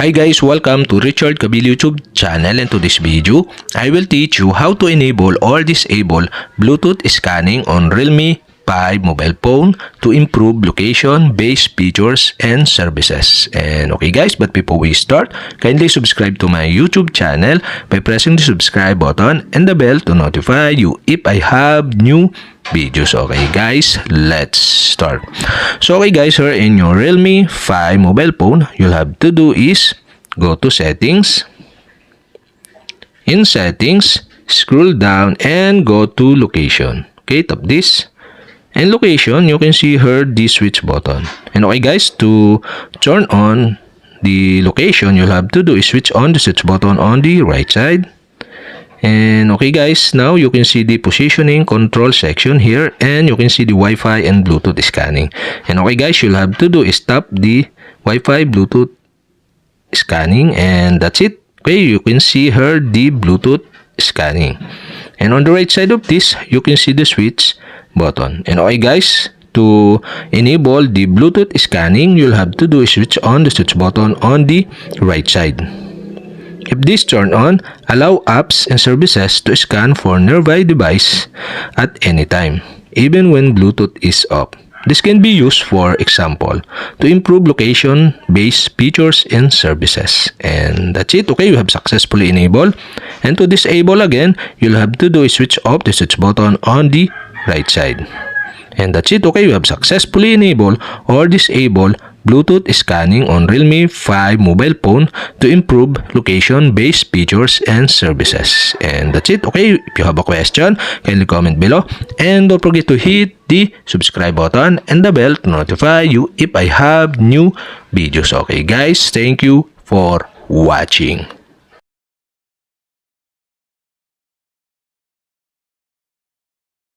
Hi guys, welcome to Richard Cabile YouTube channel, and to this video, I will teach you how to enable or disable Bluetooth scanning on Realme 5 mobile phone to improve location-based features and services. And okay guys, but before we start, kindly subscribe to my YouTube channel by pressing the subscribe button and the bell to notify you if I have new videos. Okay guys, let's start. So okay guys, here in your Realme 5 mobile phone, you'll have to do is go to settings. In settings, scroll down and go to location. Okay, tap this. And location, you can see here the switch button. And okay guys, to turn on the location, you'll have to do is switch on the switch button on the right side. And okay guys, now you can see the positioning control section here, and you can see the Wi-Fi and Bluetooth scanning. And okay guys, you'll have to do is tap the Wi-Fi Bluetooth scanning, and that's it. Okay, you can see here the Bluetooth scanning. And on the right side of this, you can see the switch button. And okay guys, to enable the Bluetooth scanning, you'll have to do is switch on the switch button on the right side. If this turn on, allow apps and services to scan for nearby device at any time, even when Bluetooth is off. This can be used, for example, to improve location-based features and services. And that's it. Okay, you have successfully enabled. And to disable again, you'll have to do is switch off the switch button on the right side. And that's it. Okay, you have successfully enabled or disabled Bluetooth scanning on Realme 5 mobile phone to improve location-based features and services. And that's it. Okay, if you have a question, kindly comment below. And don't forget to hit the subscribe button and the bell to notify you if I have new videos. Okay guys, thank you for watching.